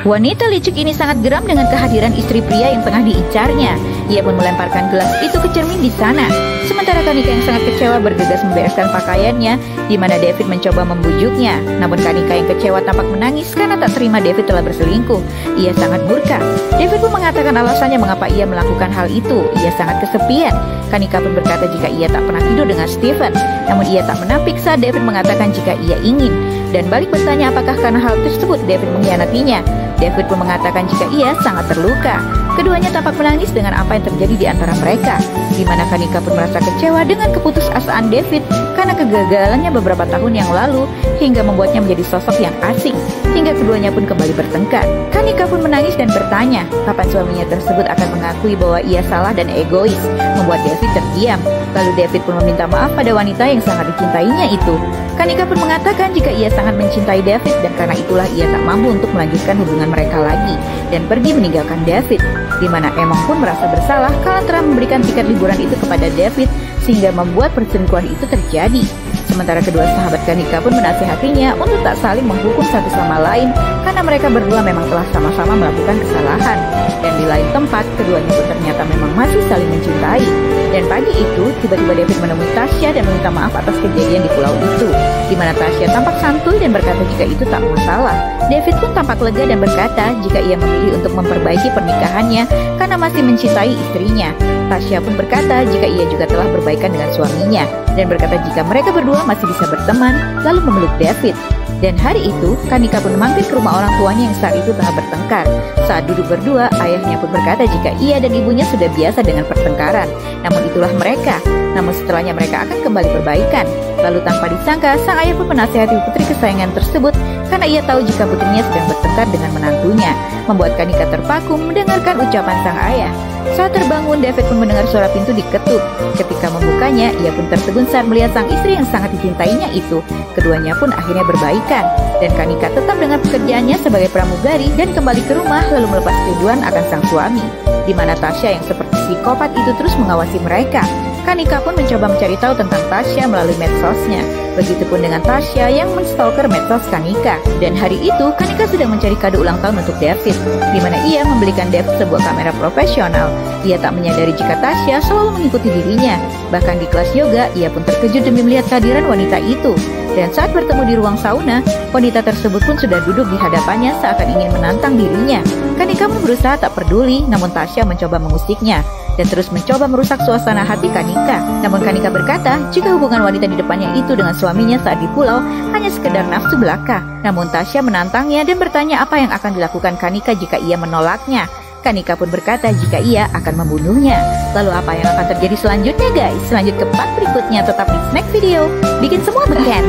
Wanita licik ini sangat geram dengan kehadiran istri pria yang tengah diincarnya. Ia pun melemparkan gelas itu ke cermin di sana. Sementara Kanika yang sangat kecewa bergegas membereskan pakaiannya, di mana David mencoba membujuknya. Namun Kanika yang kecewa tampak menangis karena tak terima David telah berselingkuh. Ia sangat murka. David pun mengatakan alasannya mengapa ia melakukan hal itu. Ia sangat kesepian. Kanika pun berkata jika ia tak pernah tidur dengan Stephen. Namun ia tak menampik saat David mengatakan jika ia ingin. Dan balik bertanya apakah karena hal tersebut David mengkhianatinya. David pun mengatakan jika ia sangat terluka. Keduanya tampak menangis dengan apa yang terjadi di antara mereka, di mana Kanika pun merasa kecewa dengan keputusasaan David karena kegagalannya beberapa tahun yang lalu hingga membuatnya menjadi sosok yang asing, hingga keduanya pun kembali bertengkar. Kanika pun menangis dan bertanya kapan suaminya tersebut akan mengakui bahwa ia salah dan egois, membuat David terdiam. Lalu David pun meminta maaf pada wanita yang sangat dicintainya itu. Kanika pun mengatakan jika ia sangat mencintai David dan karena itulah ia tak mampu untuk melanjutkan hubungan mereka lagi dan pergi meninggalkan David, di mana Emong pun merasa bersalah karena telah memberikan tiket liburan itu kepada David sehingga membuat perselingkuhan itu terjadi. Sementara kedua sahabat Kanika pun menasihatinya untuk tak saling menghukum satu sama lain karena mereka berdua memang telah sama-sama melakukan kesalahan. Dan di lain tempat, keduanya pun ternyata memang masih saling mencintai. Dan pagi itu, tiba-tiba David menemui Tasya dan meminta maaf atas kejadian di pulau itu, di mana Tasya tampak santuy dan berkata jika itu tak masalah. David pun tampak lega dan berkata jika ia memilih untuk memperbaiki pernikahannya karena masih mencintai istrinya. Tasya pun berkata jika ia juga telah berbaikan dengan suaminya dan berkata jika mereka berdua masih bisa berteman, lalu memeluk David. Dan hari itu, Kanika pun mampir ke rumah orang tuanya yang saat itu tengah bertengkar. Saat duduk berdua, ayahnya pun berkata jika ia dan ibunya sudah biasa dengan pertengkaran. Namun itulah mereka. Namun setelahnya mereka akan kembali perbaikan. Lalu tanpa disangka, sang ayah pun menasihati putri kesayangan tersebut karena ia tahu jika putrinya sedang bertengkar dengan menantunya, membuat Kanika terpaku mendengarkan ucapan sang ayah. Saat terbangun, David pun mendengar suara pintu diketuk. Ketika membukanya, ia pun tertegun saat melihat sang istri yang sangat dicintainya itu. Keduanya pun akhirnya berbaikan. Dan Kanika tetap dengan pekerjaannya sebagai pramugari dan kembali ke rumah lalu melepas kerinduan akan sang suami, di mana Tasya yang seperti psikopat itu terus mengawasi mereka. Kanika pun mencoba mencari tahu tentang Tasya melalui medsosnya. Begitupun dengan Tasya yang menstalker medsos Kanika. Dan hari itu, Kanika sedang mencari kado ulang tahun untuk David, di mana ia membelikan David sebuah kamera profesional. Ia tak menyadari jika Tasya selalu mengikuti dirinya. Bahkan di kelas yoga, ia pun terkejut demi melihat kehadiran wanita itu. Dan saat bertemu di ruang sauna, wanita tersebut pun sudah duduk di hadapannya seakan ingin menantang dirinya. Kanika pun berusaha tak peduli, namun Tasya mencoba mengusiknya dan terus mencoba merusak suasana hati Kanika. Namun Kanika berkata jika hubungan wanita di depannya itu dengan suaminya saat di pulau hanya sekedar nafsu belaka. Namun Tasya menantangnya dan bertanya apa yang akan dilakukan Kanika jika ia menolaknya. Kanika pun berkata jika ia akan membunuhnya. Lalu apa yang akan terjadi selanjutnya guys? Lanjut ke part berikutnya, tetap di Snack Video. Bikin semua beken.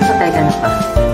Patay ka na pa.